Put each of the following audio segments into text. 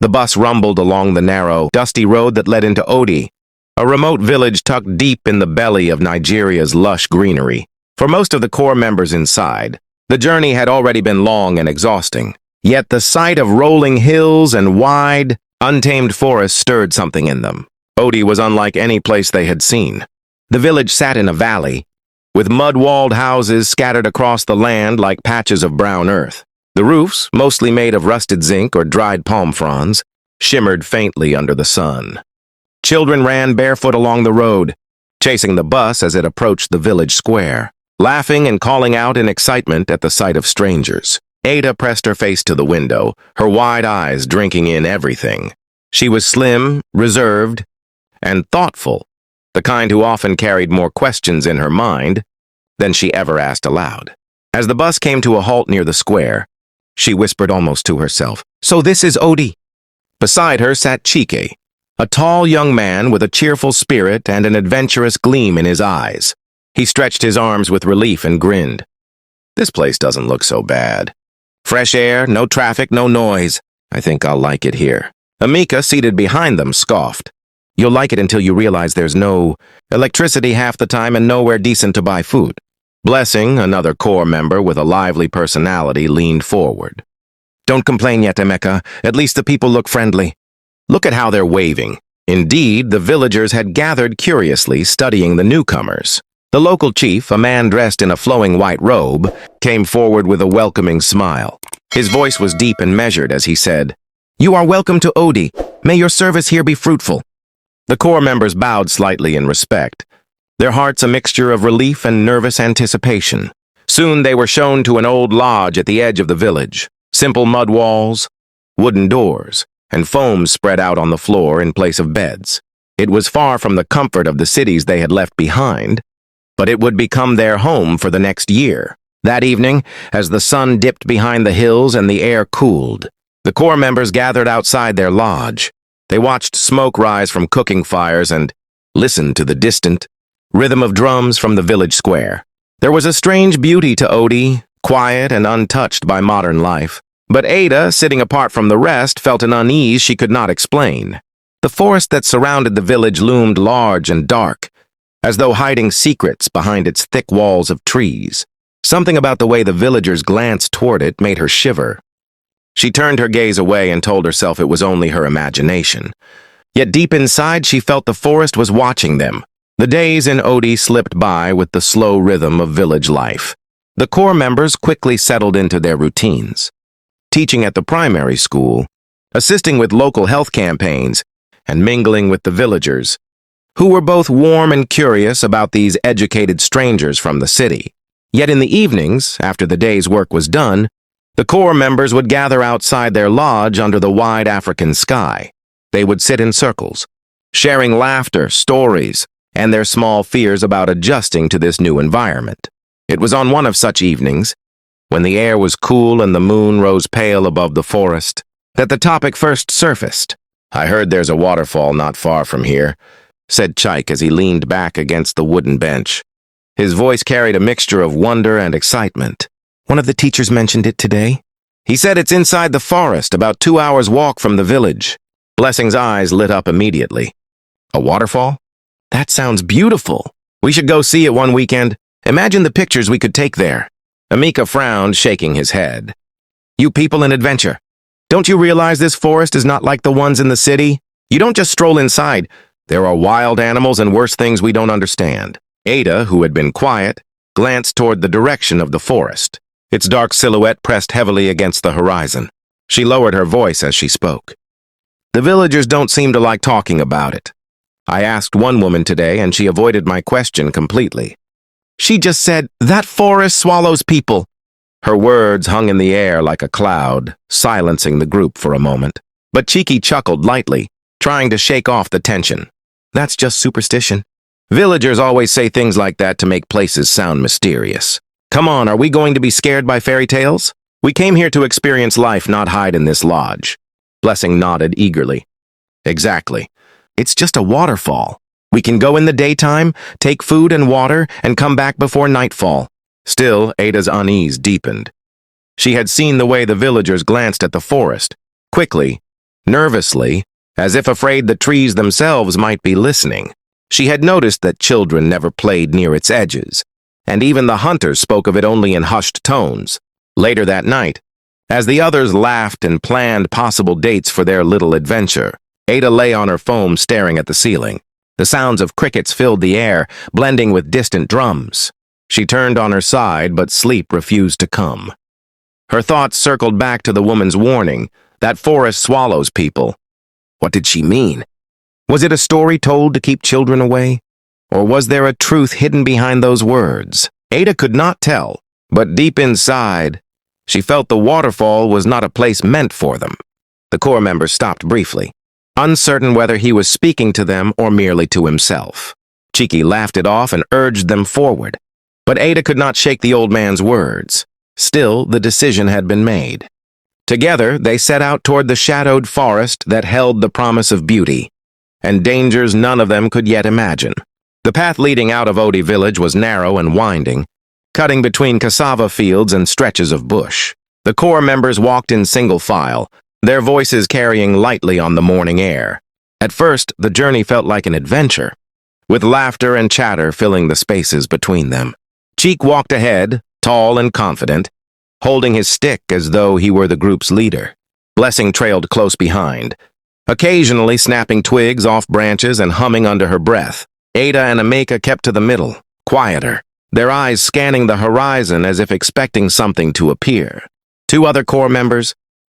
The bus rumbled along the narrow, dusty road that led into Odi, a remote village tucked deep in the belly of Nigeria's lush greenery. For most of the core members inside, the journey had already been long and exhausting. Yet the sight of rolling hills and wide, untamed forests stirred something in them. Odi was unlike any place they had seen. The village sat in a valley, with mud-walled houses scattered across the land like patches of brown earth. The roofs, mostly made of rusted zinc or dried palm fronds, shimmered faintly under the sun. Children ran barefoot along the road, chasing the bus as it approached the village square, laughing and calling out in excitement at the sight of strangers. Ada pressed her face to the window, her wide eyes drinking in everything. She was slim, reserved, and thoughtful, the kind who often carried more questions in her mind than she ever asked aloud. As the bus came to a halt near the square, she whispered almost to herself, "So this is Odi." Beside her sat Chike, a tall young man with a cheerful spirit and an adventurous gleam in his eyes. He stretched his arms with relief and grinned. "This place doesn't look so bad. Fresh air, no traffic, no noise. I think I'll like it here." Emeka, seated behind them, scoffed. "You'll like it until you realize there's no electricity half the time and nowhere decent to buy food." Blessing, another core member with a lively personality, leaned forward. "Don't complain yet, Emeka. At least the people look friendly. Look at how they're waving." Indeed, the villagers had gathered curiously, studying the newcomers. The local chief, a man dressed in a flowing white robe, came forward with a welcoming smile. His voice was deep and measured as he said, "You are welcome to Odi. May your service here be fruitful." The core members bowed slightly in respect, their hearts a mixture of relief and nervous anticipation. Soon they were shown to an old lodge at the edge of the village. Simple mud walls, wooden doors, and foam spread out on the floor in place of beds. It was far from the comfort of the cities they had left behind, but it would become their home for the next year. That evening, as the sun dipped behind the hills and the air cooled, the core members gathered outside their lodge. They watched smoke rise from cooking fires and listened to the distant rhythm of drums from the village square. There was a strange beauty to Odi, quiet and untouched by modern life. But Ada, sitting apart from the rest, felt an unease she could not explain. The forest that surrounded the village loomed large and dark, as though hiding secrets behind its thick walls of trees. Something about the way the villagers glanced toward it made her shiver. She turned her gaze away and told herself it was only her imagination. Yet deep inside she felt the forest was watching them. The days in Odi slipped by with the slow rhythm of village life. The core members quickly settled into their routines, teaching at the primary school, assisting with local health campaigns, and mingling with the villagers, who were both warm and curious about these educated strangers from the city. Yet in the evenings, after the day's work was done, the core members would gather outside their lodge under the wide African sky. They would sit in circles, sharing laughter, stories, and their small fears about adjusting to this new environment. It was on one of such evenings, when the air was cool and the moon rose pale above the forest, that the topic first surfaced. "I heard there's a waterfall not far from here," said Chike as he leaned back against the wooden bench. His voice carried a mixture of wonder and excitement. "One of the teachers mentioned it today. He said it's inside the forest, about 2 hours' walk from the village." Blessing's eyes lit up immediately. "A waterfall? That sounds beautiful. We should go see it one weekend. Imagine the pictures we could take there." Emeka frowned, shaking his head. "You people in adventure, don't you realize this forest is not like the ones in the city? You don't just stroll inside. There are wild animals and worse things we don't understand." Ada, who had been quiet, glanced toward the direction of the forest. Its dark silhouette pressed heavily against the horizon. She lowered her voice as she spoke. "The villagers don't seem to like talking about it. I asked one woman today and she avoided my question completely. She just said, 'That forest swallows people.'" Her words hung in the air like a cloud, silencing the group for a moment. But Chiki chuckled lightly, trying to shake off the tension. "That's just superstition. Villagers always say things like that to make places sound mysterious. Come on, are we going to be scared by fairy tales? We came here to experience life, not hide in this lodge." Blessing nodded eagerly. "Exactly. It's just a waterfall. We can go in the daytime, take food and water, and come back before nightfall." Still, Ada's unease deepened. She had seen the way the villagers glanced at the forest. Quickly, Nervously, as if afraid the trees themselves might be listening. She had noticed that children never played near its edges, and even the hunters spoke of it only in hushed tones. Later that night, as the others laughed and planned possible dates for their little adventure, Ada lay on her foam staring at the ceiling. The sounds of crickets filled the air, blending with distant drums. She turned on her side, but sleep refused to come. Her thoughts circled back to the woman's warning, that forest swallows people. What did she mean? Was it a story told to keep children away? Or was there a truth hidden behind those words? Ada could not tell, but deep inside, she felt the waterfall was not a place meant for them. The Corps member stopped briefly, uncertain whether he was speaking to them or merely to himself. Cheeky laughed it off and urged them forward, but Ada could not shake the old man's words. Still, the decision had been made. Together, they set out toward the shadowed forest that held the promise of beauty, and dangers none of them could yet imagine. The path leading out of Odie village was narrow and winding, cutting between cassava fields and stretches of bush. The Corps members walked in single file, their voices carrying lightly on the morning air. At first, the journey felt like an adventure, with laughter and chatter filling the spaces between them. Cheek walked ahead, tall and confident, holding his stick as though he were the group's leader. Blessing trailed close behind, occasionally snapping twigs off branches and humming under her breath. Ada and Emeka kept to the middle, quieter, their eyes scanning the horizon as if expecting something to appear. Two other Corps members,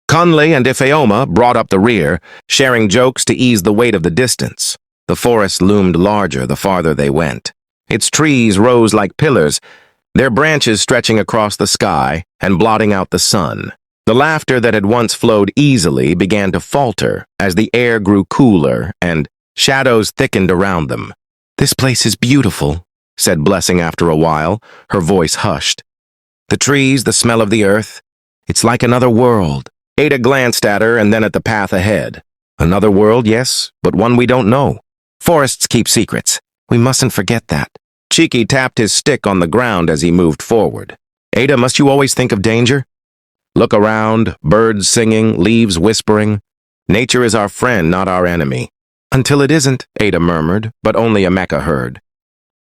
Conley and Ifeoma, brought up the rear, sharing jokes to ease the weight of the distance. The forest loomed larger the farther they went. Its trees rose like pillars, their branches stretching across the sky and blotting out the sun. The laughter that had once flowed easily began to falter as the air grew cooler and shadows thickened around them. "This place is beautiful," said Blessing after a while, her voice hushed. "The trees, the smell of the earth, it's like another world." Ada glanced at her and then at the path ahead. "Another world, yes, but one we don't know. Forests keep secrets. We mustn't forget that." Cheeky tapped his stick on the ground as he moved forward. "Ada, must you always think of danger? Look around, birds singing, leaves whispering. Nature is our friend, not our enemy." "Until it isn't," Ada murmured, but only Emeka heard.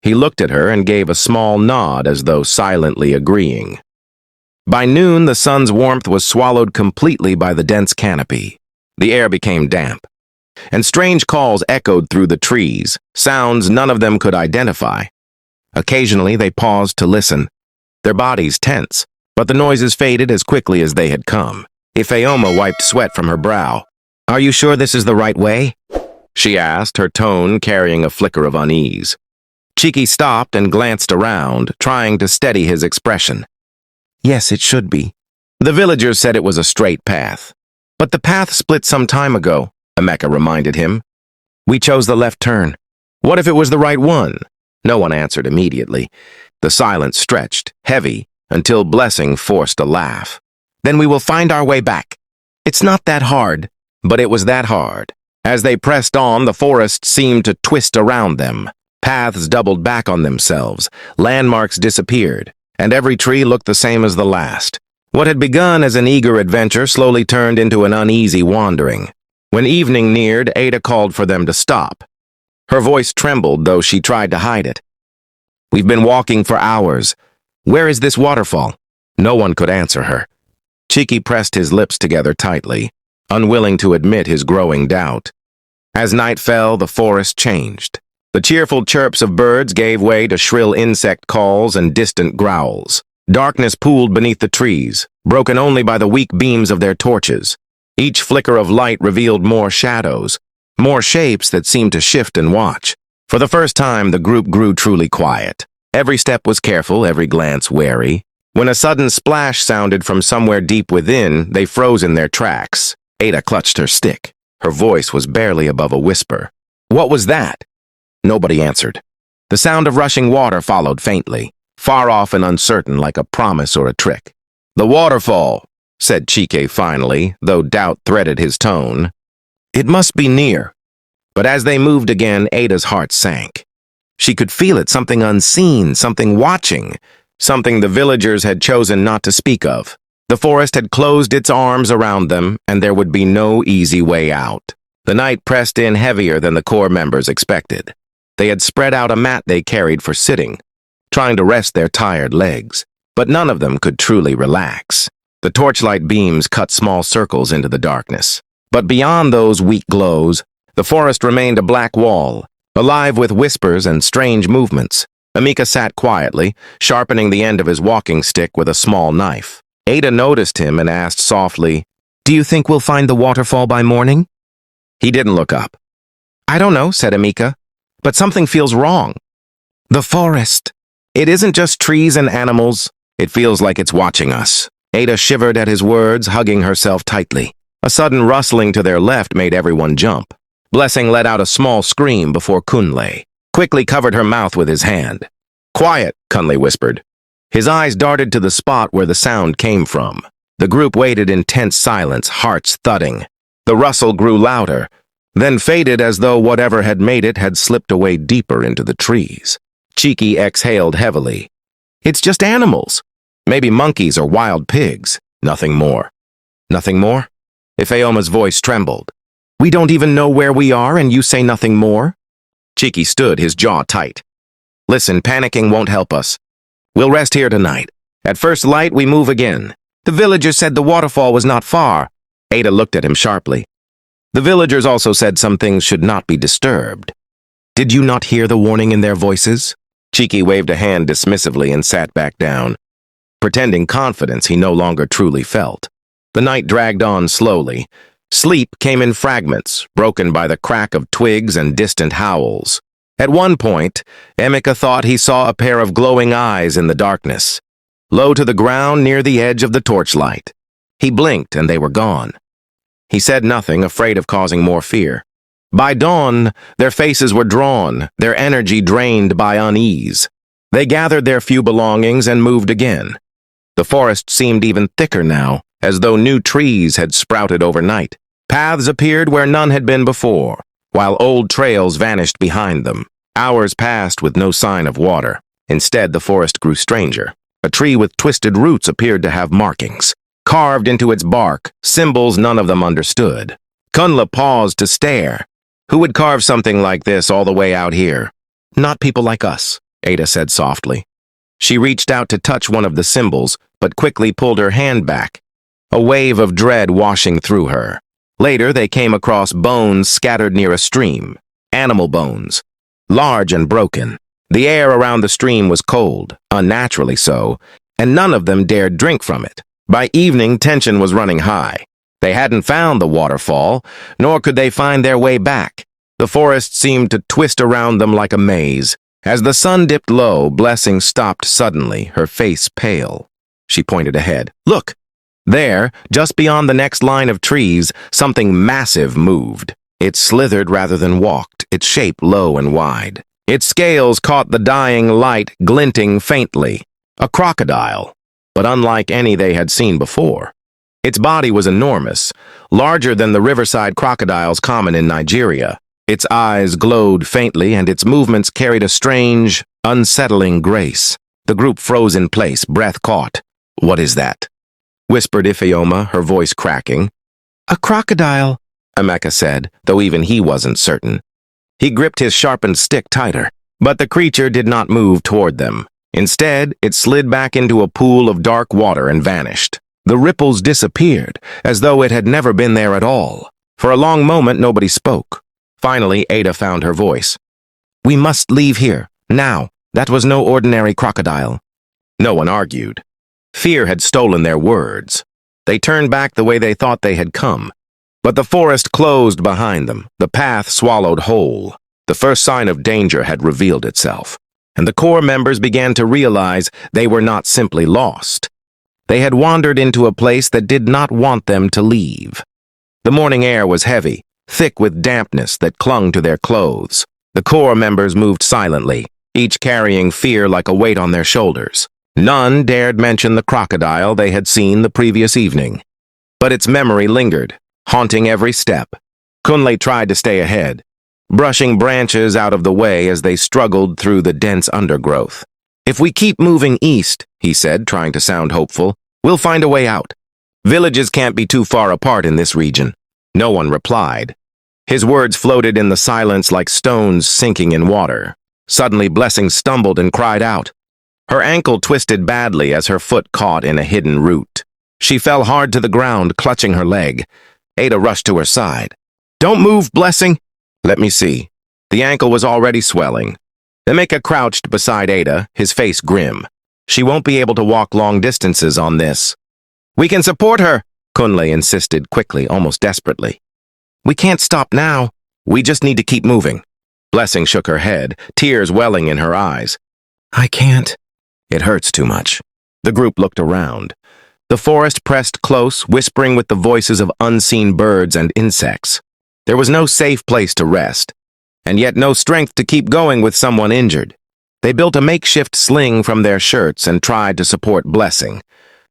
He looked at her and gave a small nod as though silently agreeing. By noon, the sun's warmth was swallowed completely by the dense canopy. The air became damp, and strange calls echoed through the trees, sounds none of them could identify. Occasionally, they paused to listen, their bodies tense, but the noises faded as quickly as they had come. Ifeoma wiped sweat from her brow. "Are you sure this is the right way?" she asked, her tone carrying a flicker of unease. Cheeky stopped and glanced around, trying to steady his expression. "Yes, it should be." The villagers said it was a straight path. "But the path split some time ago," Emeka reminded him. "We chose the left turn. What if it was the right one?" No one answered immediately. The silence stretched, heavy, until Blessing forced a laugh. "Then we will find our way back. It's not that hard." But it was that hard. As they pressed on, the forest seemed to twist around them. Paths doubled back on themselves, landmarks disappeared, and every tree looked the same as the last. What had begun as an eager adventure slowly turned into an uneasy wandering. When evening neared, Ada called for them to stop. Her voice trembled, though she tried to hide it. "We've been walking for hours. Where is this waterfall?" No one could answer her. Cheeky pressed his lips together tightly, unwilling to admit his growing doubt. As night fell, the forest changed. The cheerful chirps of birds gave way to shrill insect calls and distant growls. Darkness pooled beneath the trees, broken only by the weak beams of their torches. Each flicker of light revealed more shadows, more shapes that seemed to shift and watch. For the first time, the group grew truly quiet. Every step was careful, every glance wary. When a sudden splash sounded from somewhere deep within, they froze in their tracks. Ada clutched her stick. Her voice was barely above a whisper. "What was that?" Nobody answered. The sound of rushing water followed faintly, far off and uncertain like a promise or a trick. "The waterfall," said Chike finally, though doubt threaded his tone. "It must be near." But as they moved again, Ada's heart sank. She could feel it, something unseen, something watching, something the villagers had chosen not to speak of. The forest had closed its arms around them, and there would be no easy way out. The night pressed in heavier than the Corps members expected. They had spread out a mat they carried for sitting, trying to rest their tired legs, but none of them could truly relax. The torchlight beams cut small circles into the darkness. But beyond those weak glows, the forest remained a black wall, alive with whispers and strange movements. Emeka sat quietly, sharpening the end of his walking stick with a small knife. Ada noticed him and asked softly, "Do you think we'll find the waterfall by morning?" He didn't look up. "I don't know," said Emeka, "but something feels wrong. The forest. It isn't just trees and animals. It feels like it's watching us." Ada shivered at his words, hugging herself tightly. A sudden rustling to their left made everyone jump. Blessing let out a small scream before Kunle quickly covered her mouth with his hand. "Quiet," Kunle whispered. His eyes darted to the spot where the sound came from. The group waited in tense silence, hearts thudding. The rustle grew louder, then faded as though whatever had made it had slipped away deeper into the trees. Cheeky exhaled heavily. "It's just animals. Maybe monkeys or wild pigs. Nothing more." "Nothing more?" Ifeoma's voice trembled. "We don't even know where we are and you say nothing more?" Cheeky stood, his jaw tight. "Listen, panicking won't help us. We'll rest here tonight. At first light, we move again. The villagers said the waterfall was not far." Ada looked at him sharply. "The villagers also said some things should not be disturbed. Did you not hear the warning in their voices?" Cheeky waved a hand dismissively and sat back down, pretending confidence he no longer truly felt. The night dragged on slowly. Sleep came in fragments, broken by the crack of twigs and distant howls. At one point, Emeka thought he saw a pair of glowing eyes in the darkness, low to the ground near the edge of the torchlight. He blinked and they were gone. He said nothing, afraid of causing more fear. By dawn, their faces were drawn, their energy drained by unease. They gathered their few belongings and moved again. The forest seemed even thicker now, as though new trees had sprouted overnight. Paths appeared where none had been before, while old trails vanished behind them. Hours passed with no sign of water. Instead, the forest grew stranger. A tree with twisted roots appeared to have markings, carved into its bark, symbols none of them understood. Kunle paused to stare. Who would carve something like this all the way out here? "Not people like us," Ada said softly. She reached out to touch one of the symbols, but quickly pulled her hand back, a wave of dread washing through her. Later, they came across bones scattered near a stream, animal bones, large and broken. The air around the stream was cold, unnaturally so, and none of them dared drink from it. By evening, tension was running high. They hadn't found the waterfall, nor could they find their way back. The forest seemed to twist around them like a maze. As the sun dipped low, Blessing stopped suddenly, her face pale. She pointed ahead. "Look!" There, just beyond the next line of trees, something massive moved. It slithered rather than walked, its shape low and wide. Its scales caught the dying light, glinting faintly. A crocodile, but unlike any they had seen before. Its body was enormous, larger than the riverside crocodiles common in Nigeria. Its eyes glowed faintly, and its movements carried a strange, unsettling grace. The group froze in place, breath caught. "What is that?" whispered Ifeoma, her voice cracking. "A crocodile," Emeka said, though even he wasn't certain. He gripped his sharpened stick tighter, but the creature did not move toward them. Instead, it slid back into a pool of dark water and vanished. The ripples disappeared, as though it had never been there at all. For a long moment, nobody spoke. Finally, Ada found her voice. "We must leave here, now. That was no ordinary crocodile." No one argued. Fear had stolen their words. They turned back the way they thought they had come. But the forest closed behind them, the path swallowed whole. The first sign of danger had revealed itself, and the Corps members began to realize they were not simply lost. They had wandered into a place that did not want them to leave. The morning air was heavy, thick with dampness that clung to their clothes. The Corps members moved silently, each carrying fear like a weight on their shoulders. None dared mention the crocodile they had seen the previous evening. But its memory lingered, haunting every step. Kunle tried to stay ahead, brushing branches out of the way as they struggled through the dense undergrowth. "If we keep moving east," he said, trying to sound hopeful, "we'll find a way out." Villages can't be too far apart in this region. No one replied. His words floated in the silence like stones sinking in water. Suddenly, Blessing stumbled and cried out. Her ankle twisted badly as her foot caught in a hidden root. She fell hard to the ground, clutching her leg. Ada rushed to her side. "Don't move, Blessing." "Let me see." The ankle was already swelling. Emeka crouched beside Ada, his face grim. "She won't be able to walk long distances on this." "We can support her," Kunle insisted quickly, almost desperately. "We can't stop now. We just need to keep moving." Blessing shook her head, tears welling in her eyes. "I can't. It hurts too much." The group looked around. The forest pressed close, whispering with the voices of unseen birds and insects. There was no safe place to rest, and yet no strength to keep going with someone injured. They built a makeshift sling from their shirts and tried to support Blessing,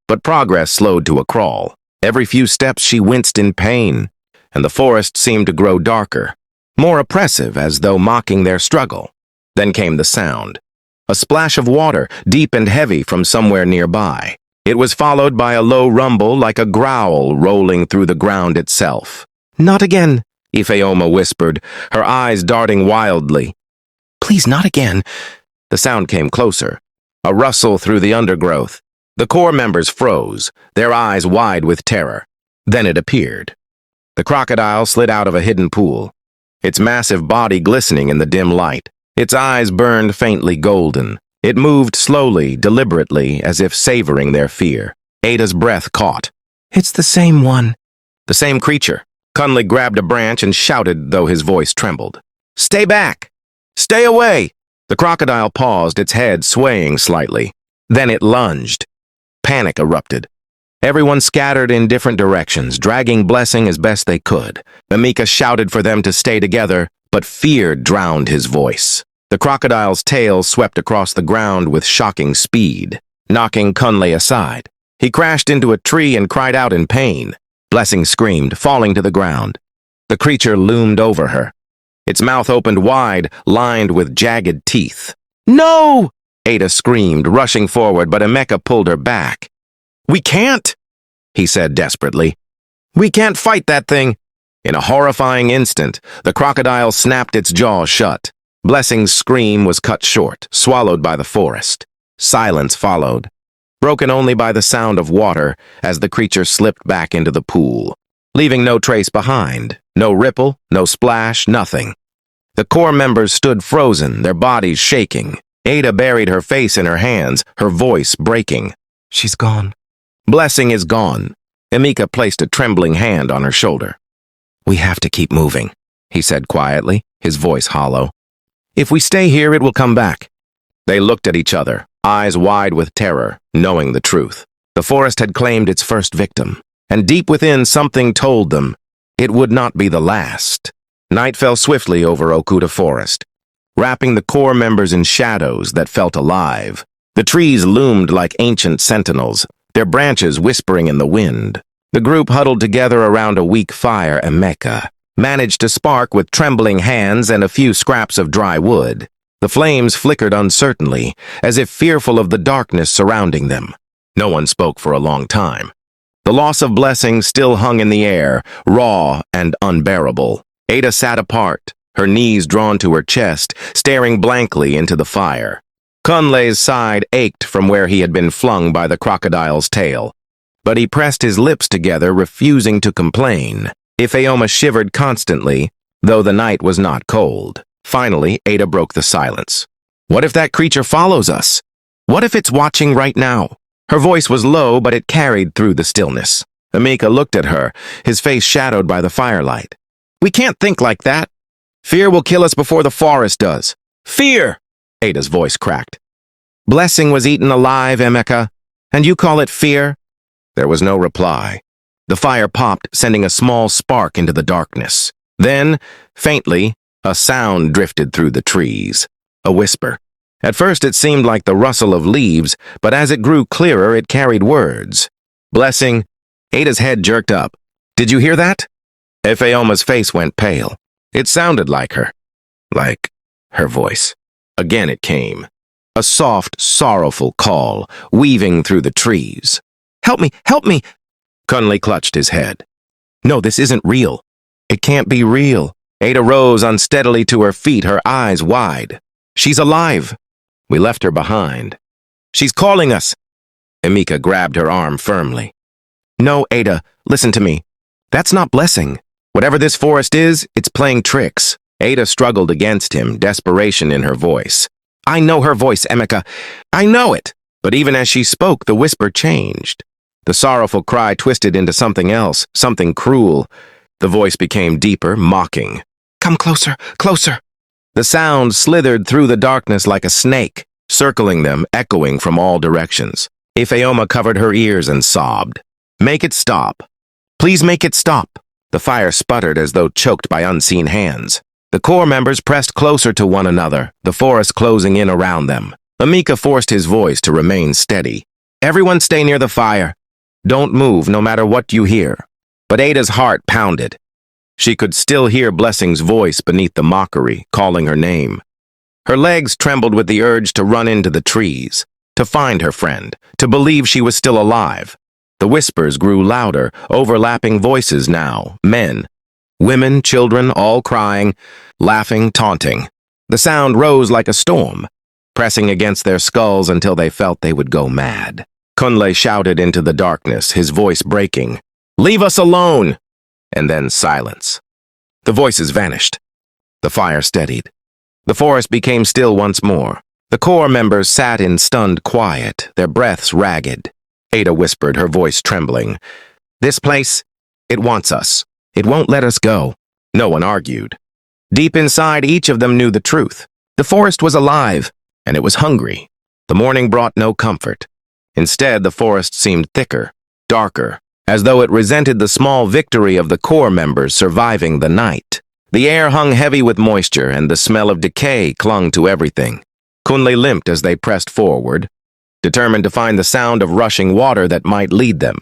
but progress slowed to a crawl. Every few steps she winced in pain, and the forest seemed to grow darker, more oppressive as though mocking their struggle. Then came the sound. A splash of water, deep and heavy from somewhere nearby. It was followed by a low rumble like a growl rolling through the ground itself. "Not again," Ifeoma whispered, her eyes darting wildly. "Please, not again." The sound came closer, a rustle through the undergrowth. The Corps members froze, their eyes wide with terror. Then it appeared. The crocodile slid out of a hidden pool, its massive body glistening in the dim light. Its eyes burned faintly golden. It moved slowly, deliberately, as if savoring their fear. Ada's breath caught. "It's the same one." The same creature. Kunle grabbed a branch and shouted, though his voice trembled. "Stay back! Stay away!" The crocodile paused, its head swaying slightly. Then it lunged. Panic erupted. Everyone scattered in different directions, dragging Blessing as best they could. Emeka shouted for them to stay together, but fear drowned his voice. The crocodile's tail swept across the ground with shocking speed, knocking Kunle aside. He crashed into a tree and cried out in pain. Blessing screamed, falling to the ground. The creature loomed over her. Its mouth opened wide, lined with jagged teeth. "No!" Ada screamed, rushing forward, but Emeka pulled her back. "We can't," he said desperately. "We can't fight that thing." In a horrifying instant, the crocodile snapped its jaws shut. Blessing's scream was cut short, swallowed by the forest. Silence followed, broken only by the sound of water as the creature slipped back into the pool, leaving no trace behind, no ripple, no splash, nothing. The Corps members stood frozen, their bodies shaking. Ada buried her face in her hands, her voice breaking. "She's gone." "Blessing is gone." Emeka placed a trembling hand on her shoulder. "We have to keep moving," he said quietly, his voice hollow. "If we stay here, it will come back." They looked at each other, eyes wide with terror, knowing the truth. The forest had claimed its first victim, and deep within something told them it would not be the last. Night fell swiftly over Okuda Forest, wrapping the Corps members in shadows that felt alive. The trees loomed like ancient sentinels, their branches whispering in the wind. The group huddled together around a weak fire. Emeka managed to spark with trembling hands and a few scraps of dry wood. The flames flickered uncertainly, as if fearful of the darkness surrounding them. No one spoke for a long time. The loss of Blessing still hung in the air, raw and unbearable. Ada sat apart, her knees drawn to her chest, staring blankly into the fire. Kunle's side ached from where he had been flung by the crocodile's tail, but he pressed his lips together, refusing to complain. Ifeoma shivered constantly, though the night was not cold. Finally, Ada broke the silence. "What if that creature follows us? What if it's watching right now?" Her voice was low, but it carried through the stillness. Emeka looked at her, his face shadowed by the firelight. "We can't think like that. Fear will kill us before the forest does." "Fear!" Ada's voice cracked. "Blessing was eaten alive, Emeka, and you call it fear?" There was no reply. The fire popped, sending a small spark into the darkness. Then, faintly, a sound drifted through the trees. A whisper. At first it seemed like the rustle of leaves, but as it grew clearer it carried words. "Blessing." Ada's head jerked up. "Did you hear that?" Ifeoma's face went pale. It sounded like her. Like her voice. Again it came. A soft, sorrowful call, weaving through the trees. "Help me! Help me!" Kunle clutched his head. No, this isn't real. It can't be real. Ada rose unsteadily to her feet, her eyes wide. She's alive. We left her behind. She's calling us. Emeka grabbed her arm firmly. No, Ada, listen to me. That's not blessing. Whatever this forest is, it's playing tricks. Ada struggled against him, desperation in her voice. I know her voice, Emeka. I know it. But even as she spoke, the whisper changed. The sorrowful cry twisted into something else, something cruel. The voice became deeper, mocking. Come closer, closer. The sound slithered through the darkness like a snake, circling them, echoing from all directions. Ifeoma covered her ears and sobbed. Make it stop. Please make it stop. The fire sputtered as though choked by unseen hands. The Corps members pressed closer to one another, the forest closing in around them. Emeka forced his voice to remain steady. Everyone stay near the fire. Don't move no matter what you hear. But Ada's heart pounded. She could still hear Blessing's voice beneath the mockery, calling her name. Her legs trembled with the urge to run into the trees, to find her friend, to believe she was still alive. The whispers grew louder, overlapping voices now, men. Women, children, all crying, laughing, taunting. The sound rose like a storm, pressing against their skulls until they felt they would go mad. Kunle shouted into the darkness, his voice breaking. Leave us alone! And then silence. The voices vanished. The fire steadied. The forest became still once more. The Corps members sat in stunned quiet, their breaths ragged. Ada whispered, her voice trembling. This place, it wants us. It won't let us go. No one argued. Deep inside, each of them knew the truth. The forest was alive, and it was hungry. The morning brought no comfort. Instead, the forest seemed thicker, darker, as though it resented the small victory of the Corps members surviving the night. The air hung heavy with moisture, and the smell of decay clung to everything. Kunle limped as they pressed forward, determined to find the sound of rushing water that might lead them,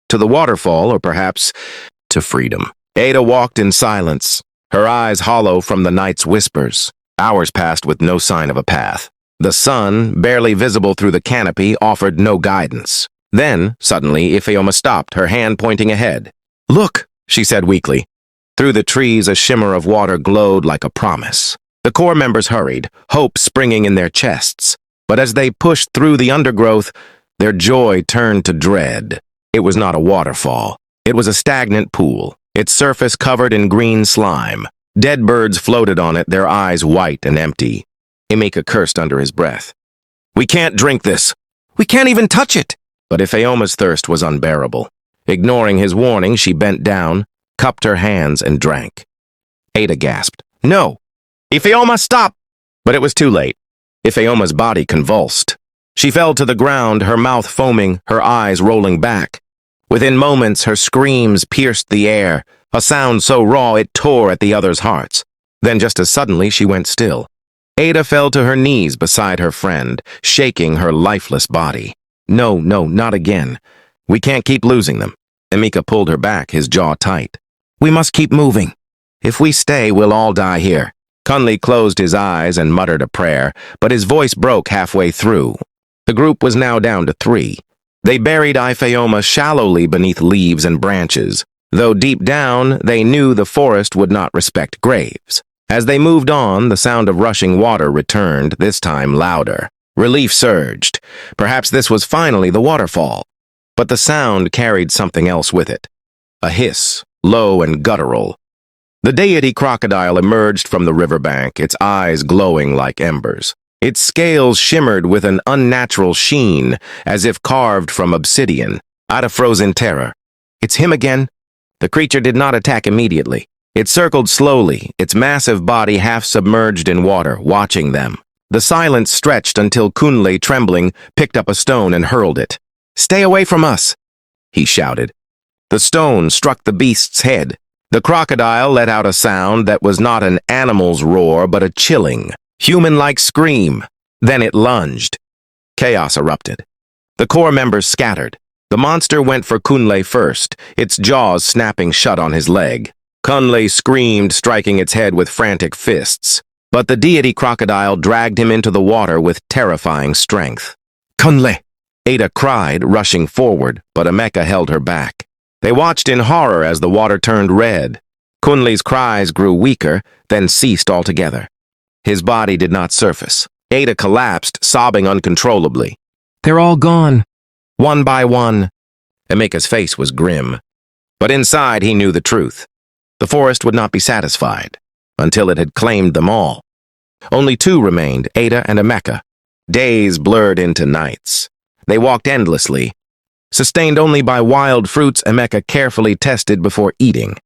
to the waterfall or perhaps to freedom. Ada walked in silence, her eyes hollow from the night's whispers. Hours passed with no sign of a path. The sun, barely visible through the canopy, offered no guidance. Then, suddenly, Ifeoma stopped, her hand pointing ahead. Look, she said weakly. Through the trees, a shimmer of water glowed like a promise. The Corps members hurried, hope springing in their chests. But as they pushed through the undergrowth, their joy turned to dread. It was not a waterfall. It was a stagnant pool, its surface covered in green slime. Dead birds floated on it, their eyes white and empty. Emeka cursed under his breath. We can't drink this. We can't even touch it. But Ifeoma's thirst was unbearable. Ignoring his warning, she bent down, cupped her hands, and drank. Ada gasped. No! Ifeoma, stop! But it was too late. Ifeoma's body convulsed. She fell to the ground, her mouth foaming, her eyes rolling back. Within moments, her screams pierced the air, a sound so raw it tore at the others' hearts. Then just as suddenly, she went still. Ada fell to her knees beside her friend, shaking her lifeless body. No, not again. We can't keep losing them. Emeka pulled her back, his jaw tight. We must keep moving. If we stay, we'll all die here. Kunle closed his eyes and muttered a prayer, but his voice broke halfway through. The group was now down to 3. They buried Ifeoma shallowly beneath leaves and branches, though deep down they knew the forest would not respect graves. As they moved on, the sound of rushing water returned, this time louder. Relief surged. Perhaps this was finally the waterfall. But the sound carried something else with it. A hiss, low and guttural. The Deity Crocodile emerged from the riverbank, its eyes glowing like embers. Its scales shimmered with an unnatural sheen, as if carved from obsidian. Ada froze in terror. It's him again? The creature did not attack immediately. It circled slowly, its massive body half submerged in water, watching them. The silence stretched until Kunle, trembling, picked up a stone and hurled it. Stay away from us, he shouted. The stone struck the beast's head. The crocodile let out a sound that was not an animal's roar, but a chilling, human-like scream. Then it lunged. Chaos erupted. The Corps members scattered. The monster went for Kunle first, its jaws snapping shut on his leg. Kunle screamed, striking its head with frantic fists. But the Deity Crocodile dragged him into the water with terrifying strength. Kunle! Ada cried, rushing forward, but Emeka held her back. They watched in horror as the water turned red. Kunli's cries grew weaker, then ceased altogether. His body did not surface. Ada collapsed, sobbing uncontrollably. "They're all gone. One by one." Emeka's face was grim. But inside he knew the truth. The forest would not be satisfied until it had claimed them all. Only two remained, Ada and Emeka. Days blurred into nights. They walked endlessly, sustained only by wild fruits Emeka carefully tested before eating.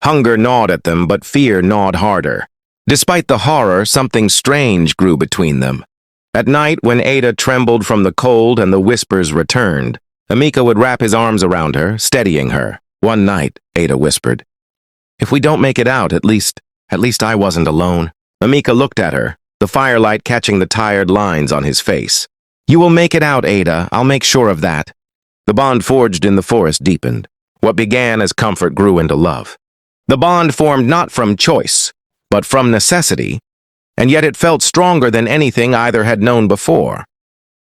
Hunger gnawed at them, but fear gnawed harder. Despite the horror, something strange grew between them. At night, when Ada trembled from the cold and the whispers returned, Emeka would wrap his arms around her, steadying her. "One night," Ada whispered. "If we don't make it out, at least I wasn't alone." Emeka looked at her, the firelight catching the tired lines on his face. "You will make it out, Ada. I'll make sure of that." The bond forged in the forest deepened. What began as comfort grew into love. The bond formed not from choice, but from necessity, and yet it felt stronger than anything either had known before.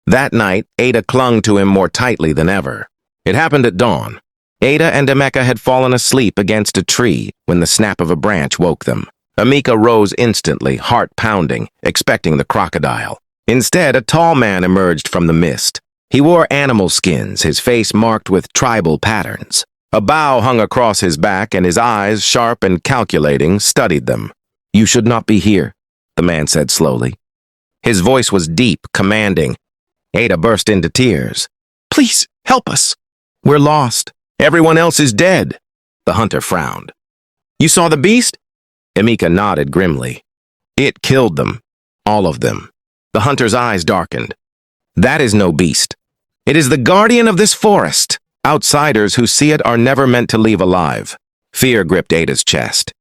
That night, Ada clung to him more tightly than ever. It happened at dawn. Ada and Emeka had fallen asleep against a tree when the snap of a branch woke them. Emeka rose instantly, heart pounding, expecting the crocodile. Instead, a tall man emerged from the mist. He wore animal skins, his face marked with tribal patterns. A bow hung across his back, and his eyes, sharp and calculating, studied them. "You should not be here," the man said slowly. His voice was deep, commanding. Ada burst into tears. "Please, help us. We're lost. Everyone else is dead." The hunter frowned. "You saw the beast?" Emeka nodded grimly. "It killed them. All of them." The hunter's eyes darkened. "That is no beast. It is the guardian of this forest. Outsiders who see it are never meant to leave alive." Fear gripped Ada's chest.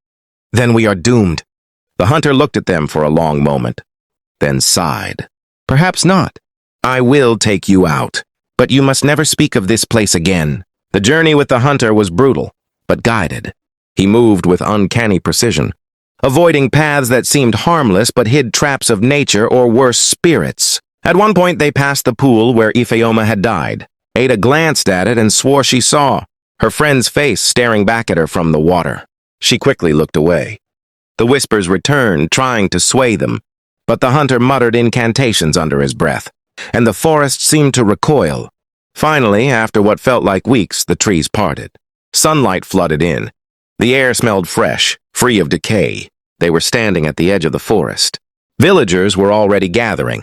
"Then we are doomed." The hunter looked at them for a long moment, then sighed. "Perhaps not. I will take you out, but you must never speak of this place again." The journey with the hunter was brutal, but guided. He moved with uncanny precision, avoiding paths that seemed harmless but hid traps of nature or worse, spirits. At one point they passed the pool where Ifeoma had died. Ada glanced at it and swore she saw her friend's face staring back at her from the water. She quickly looked away. The whispers returned, trying to sway them, but the hunter muttered incantations under his breath, and the forest seemed to recoil. Finally, after what felt like weeks, the trees parted. Sunlight flooded in. The air smelled fresh, free of decay. They were standing at the edge of the forest. Villagers were already gathering,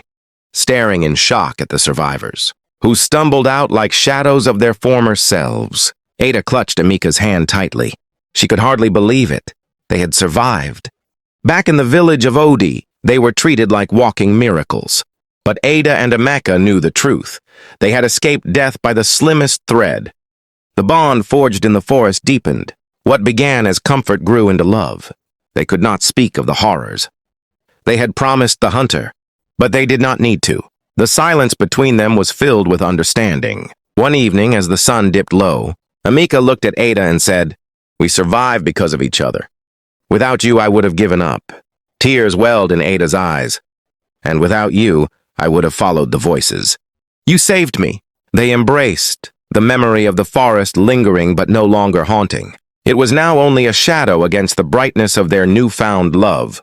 staring in shock at the survivors, who stumbled out like shadows of their former selves. Ada clutched Emeka's hand tightly. She could hardly believe it. They had survived. Back in the village of Odi, they were treated like walking miracles. But Ada and Emeka knew the truth. They had escaped death by the slimmest thread. The bond forged in the forest deepened. What began as comfort grew into love. They could not speak of the horrors. They had promised the hunter, but they did not need to. The silence between them was filled with understanding. One evening, as the sun dipped low, Emeka looked at Ada and said, "We survived because of each other. Without you, I would have given up." Tears welled in Ada's eyes. "And without you, I would have followed the voices. You saved me." They embraced, the memory of the forest lingering but no longer haunting. It was now only a shadow against the brightness of their newfound love.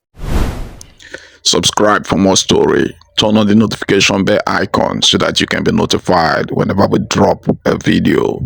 Subscribe for more story. Turn on the notification bell icon so that you can be notified whenever we drop a video.